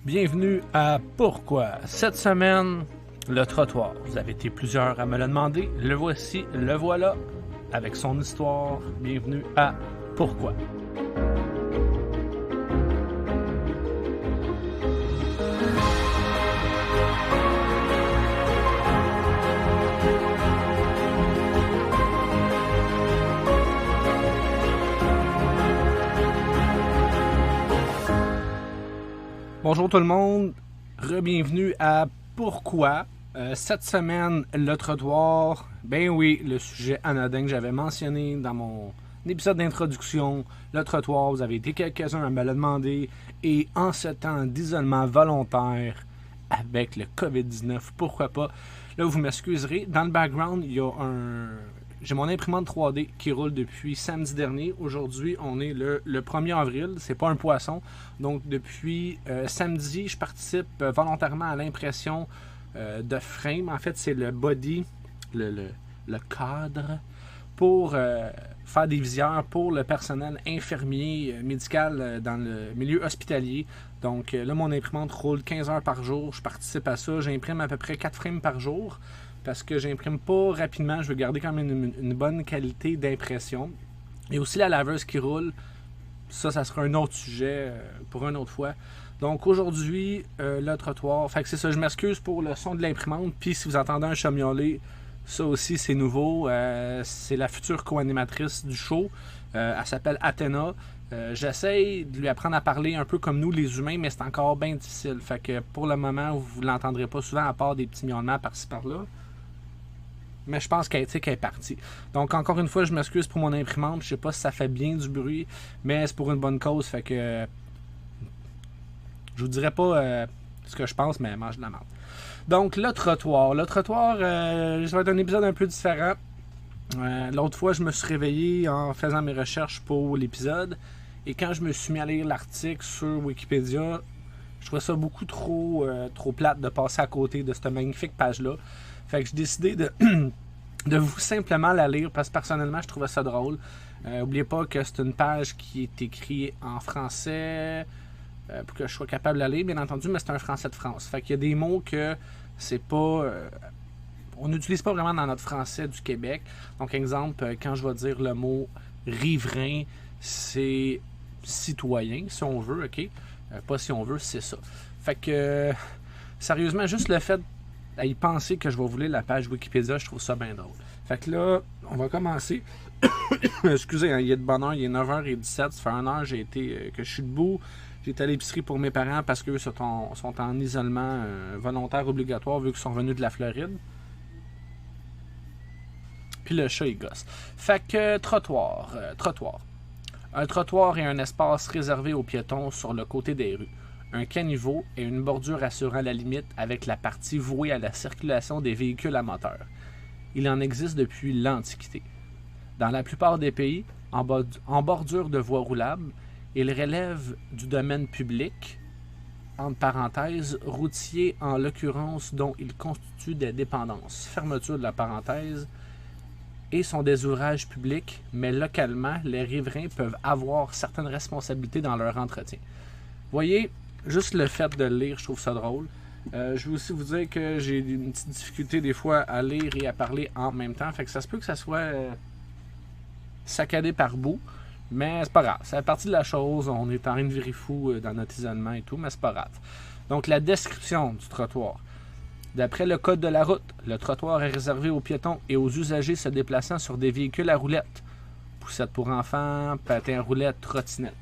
Bienvenue à Pourquoi. Cette semaine, le trottoir. Vous avez été plusieurs à me le demander. Le voici, le voilà, avec son histoire. Bienvenue à Pourquoi. Bonjour tout le monde, re-bienvenue à Pourquoi. Cette semaine, le trottoir, ben oui, le sujet anodin que j'avais mentionné dans mon épisode d'introduction, le trottoir, vous avez été quelques-uns à me le demander, et en ce temps d'isolement volontaire avec le COVID-19, pourquoi pas, là vous m'excuserez, dans le background, il y a j'ai mon imprimante 3D qui roule depuis samedi dernier. Aujourd'hui, on est le 1er avril. C'est pas un poisson. Donc, depuis samedi, je participe volontairement à l'impression de frame. En fait, c'est le body, le cadre, pour faire des visières pour le personnel infirmier médical dans le milieu hospitalier. Donc, là, mon imprimante roule 15 heures par jour. Je participe à ça. J'imprime à peu près 4 frames par jour. Parce que j'imprime pas rapidement, je veux garder quand même une bonne qualité d'impression. Et aussi la laveuse qui roule, ça sera un autre sujet pour une autre fois. Donc aujourd'hui, le trottoir, fait que c'est ça, je m'excuse pour le son de l'imprimante, puis si vous entendez un chat miauler, ça aussi c'est nouveau, c'est la future co-animatrice du show, elle s'appelle Athéna. J'essaye de lui apprendre à parler un peu comme nous les humains, mais c'est encore bien difficile. Fait que pour le moment, vous ne l'entendrez pas souvent à part des petits miaulements par-ci par-là. Mais je pense qu'elle est partie. Donc, encore une fois, je m'excuse pour mon imprimante. Je sais pas si ça fait bien du bruit, mais c'est pour une bonne cause. Fait que je vous dirai pas ce que je pense, mais mange de la merde. Donc, le trottoir. Le trottoir, ça va être un épisode un peu différent. L'autre fois, je me suis réveillé en faisant mes recherches pour l'épisode. Et quand je me suis mis à lire l'article sur Wikipédia, je trouvais ça beaucoup trop plate de passer à côté de cette magnifique page-là. Fait que j'ai décidé de vous simplement la lire parce que personnellement, je trouvais ça drôle. N'oubliez pas que c'est une page qui est écrite en français pour que je sois capable de la lire, bien entendu, mais c'est un français de France. Fait qu'il y a des mots que c'est pas... on n'utilise pas vraiment dans notre français du Québec. Donc, exemple, quand je vais dire le mot riverain, c'est citoyen, si on veut, ok? Pas si on veut, c'est ça. Fait que, sérieusement, juste le fait à y penser que je vais vous lire la page Wikipédia, je trouve ça bien drôle. Fait que là, on va commencer. Excusez, hein, il est de bonne heure, il est 9h17, ça fait 1 heure que je suis debout. J'étais à l'épicerie pour mes parents parce qu'eux sont en isolement volontaire obligatoire vu qu'ils sont revenus de la Floride. Puis le chat, il gosse. Fait que, trottoir. Un trottoir est un espace réservé aux piétons sur le côté des rues. Un caniveau est une bordure assurant la limite avec la partie vouée à la circulation des véhicules à moteur. Il en existe depuis l'Antiquité. Dans la plupart des pays, en bordure de voies roulables, il relève du domaine public, entre parenthèses, routier en l'occurrence dont il constitue des dépendances, fermeture de la parenthèse, et sont des ouvrages publics, mais localement, les riverains peuvent avoir certaines responsabilités dans leur entretien. Voyez, juste le fait de le lire, je trouve ça drôle. Je veux aussi vous dire que j'ai une petite difficulté des fois à lire et à parler en même temps. Fait que ça se peut que ça soit saccadé par bout. Mais c'est pas grave. C'est partie de la chose. On est en train de virer fou dans notre isolement et tout, mais c'est pas grave. Donc la description du trottoir. D'après le code de la route, le trottoir est réservé aux piétons et aux usagers se déplaçant sur des véhicules à roulettes. Poussette pour enfants, patin à roulettes, trottinette.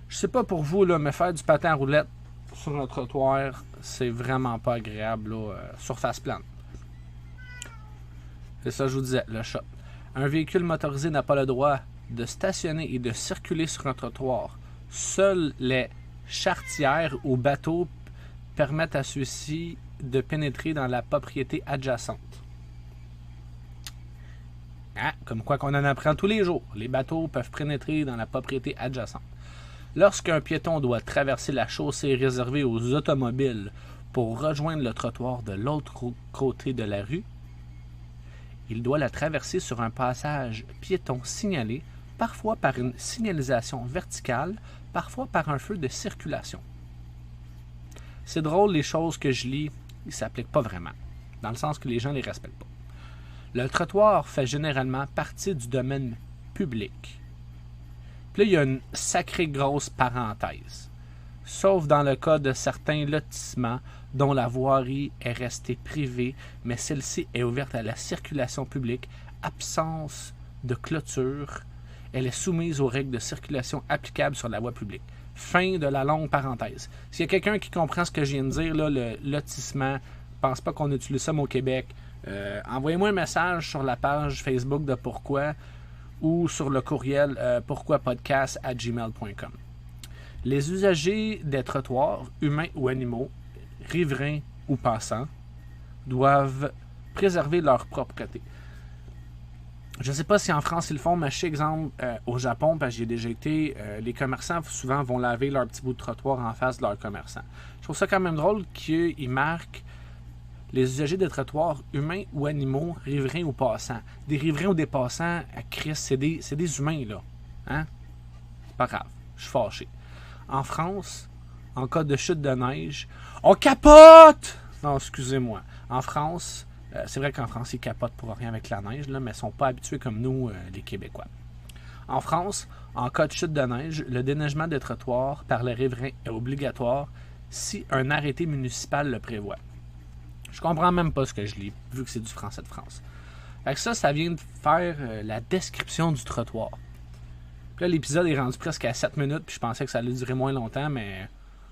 Je sais pas pour vous, là, mais faire du patin à roulettes sur un trottoir, c'est vraiment pas agréable, là, surface plane. C'est ça que je vous disais, le chat. Un véhicule motorisé n'a pas le droit de stationner et de circuler sur un trottoir. Seules les charretières ou bateaux permettent à ceux-ci de pénétrer dans la propriété adjacente. Ah, comme quoi qu'on en apprend tous les jours. Les bateaux peuvent pénétrer dans la propriété adjacente. Lorsqu'un piéton doit traverser la chaussée réservée aux automobiles pour rejoindre le trottoir de l'autre côté de la rue, il doit la traverser sur un passage piéton signalé, parfois par une signalisation verticale, parfois par un feu de circulation. C'est drôle, les choses que je lis, ils ne s'appliquent pas vraiment, dans le sens que les gens ne les respectent pas. Le trottoir fait généralement partie du domaine public. Puis là, il y a une sacrée grosse parenthèse. Sauf dans le cas de certains lotissements dont la voirie est restée privée, mais celle-ci est ouverte à la circulation publique, absence de clôture, elle est soumise aux règles de circulation applicables sur la voie publique. Fin de la longue parenthèse. S'il y a quelqu'un qui comprend ce que je viens de dire, là, le lotissement, je pense pas qu'on utilise ça au Québec, envoyez-moi un message sur la page Facebook de Pourquoi ou sur le courriel pourquoipodcast@gmail.com. Les usagers des trottoirs, humains ou animaux, riverains ou passants, doivent préserver leur propreté. Je ne sais pas si en France ils le font, mais je sais, exemple, au Japon, parce que j'y ai déjà été, les commerçants souvent vont laver leur petit bout de trottoir en face de leurs commerçants. Je trouve ça quand même drôle qu'ils marquent les usagers des trottoirs, humains ou animaux, riverains ou passants. Des riverains ou des passants, Chris, c'est des humains, là. Hein? C'est pas grave, je suis fâché. En France, en cas de chute de neige, on capote! Non, excusez-moi. En France, c'est vrai qu'en France, ils capotent pour rien avec la neige, là, mais ils ne sont pas habitués comme nous, les Québécois. En France, en cas de chute de neige, le déneigement des trottoirs par les riverains est obligatoire si un arrêté municipal le prévoit. Je comprends même pas ce que je lis, vu que c'est du français de France. Fait que ça vient de faire la description du trottoir. Puis là, l'épisode est rendu presque à 7 minutes, puis je pensais que ça allait durer moins longtemps, mais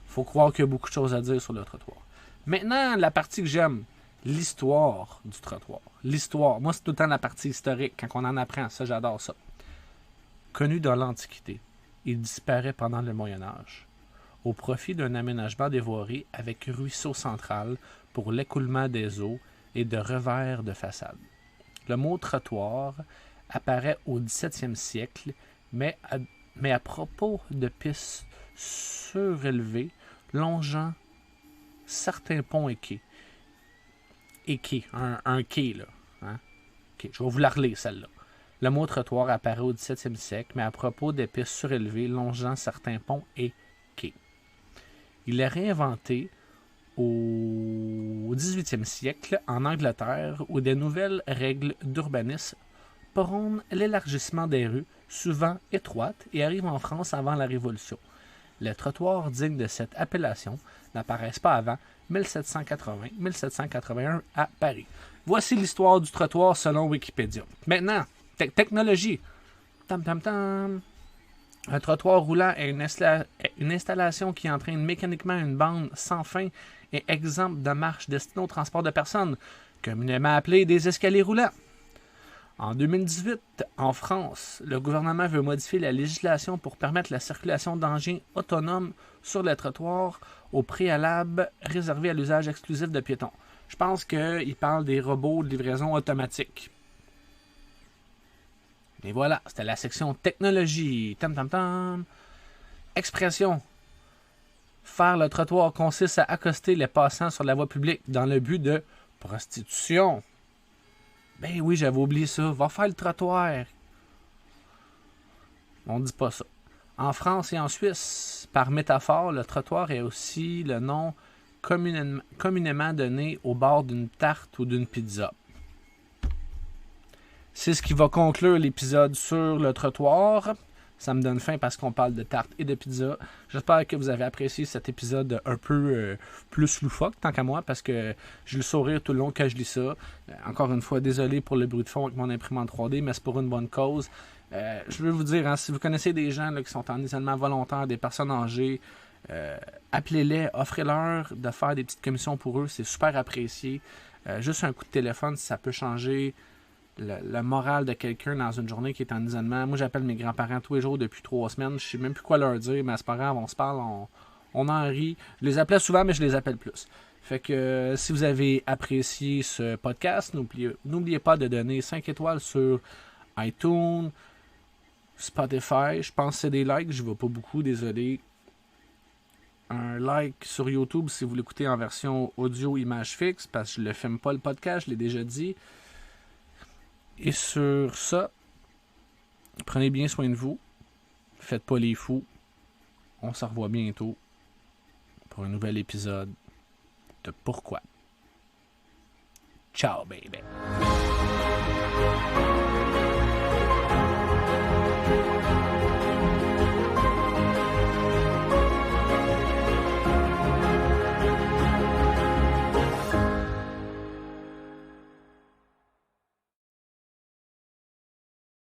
faut croire qu'il y a beaucoup de choses à dire sur le trottoir. Maintenant, la partie que j'aime, l'histoire du trottoir. L'histoire, moi c'est tout le temps la partie historique, quand on en apprend, ça j'adore ça. Connu dans l'Antiquité, il disparaît pendant le Moyen-Âge, au profit d'un aménagement des voiries avec ruisseau central pour l'écoulement des eaux et de revers de façade. Le mot trottoir apparaît au XVIIe siècle, mais à propos de pistes surélevées longeant certains ponts et quais. Et quai, un quai, là. Hein? Okay, je vais vous la relire, celle-là. Le mot trottoir apparaît au XVIIe siècle, mais à propos des pistes surélevées longeant certains ponts et quais. Il est réinventé au XVIIIe siècle en Angleterre, où des nouvelles règles d'urbanisme prônent l'élargissement des rues, souvent étroites, et arrivent en France avant la Révolution. Les trottoirs dignes de cette appellation n'apparaissent pas avant 1780-1781 à Paris. Voici l'histoire du trottoir selon Wikipédia. Maintenant, technologie. Tam tam tam. Un trottoir roulant est une installation qui entraîne mécaniquement une bande sans fin et exempte de marche destinée au transport de personnes, communément appelée des escaliers roulants. En 2018, en France, le gouvernement veut modifier la législation pour permettre la circulation d'engins autonomes sur les trottoirs au préalable réservé à l'usage exclusif de piétons. Je pense qu'il parle des robots de livraison automatique. Et voilà, c'était la section technologie. Tam tam tam. Expression. Faire le trottoir consiste à accoster les passants sur la voie publique dans le but de prostitution. Ben oui, j'avais oublié ça. Va faire le trottoir. On ne dit pas ça. En France et en Suisse, par métaphore, le trottoir est aussi le nom communément donné au bord d'une tarte ou d'une pizza. C'est ce qui va conclure l'épisode sur le trottoir. Ça me donne faim parce qu'on parle de tarte et de pizza. J'espère que vous avez apprécié cet épisode un peu plus loufoque, tant qu'à moi, parce que j'ai le sourire tout le long que je lis ça. Encore une fois, désolé pour le bruit de fond avec mon imprimante 3D, mais c'est pour une bonne cause. Je veux vous dire, hein, si vous connaissez des gens là, qui sont en isolement volontaire, des personnes âgées, appelez-les, offrez-leur de faire des petites commissions pour eux, c'est super apprécié. Juste un coup de téléphone, ça peut changer le moral de quelqu'un dans une journée qui est en isolement. Moi, j'appelle mes grands-parents tous les jours depuis 3 semaines. Je sais même plus quoi leur dire, mais c'est pas grave, on se parle, on en rit. Je les appelais souvent, mais je les appelle plus. Fait que si vous avez apprécié ce podcast, n'oubliez pas de donner 5 étoiles sur iTunes, Spotify. Je pense que c'est des likes, je ne vois pas beaucoup, désolé. Un like sur YouTube si vous l'écoutez en version audio image fixe, parce que je ne le filme pas le podcast, je l'ai déjà dit. Et sur ça, prenez bien soin de vous. Faites pas les fous. On se revoit bientôt pour un nouvel épisode pourquoi. Ciao, baby.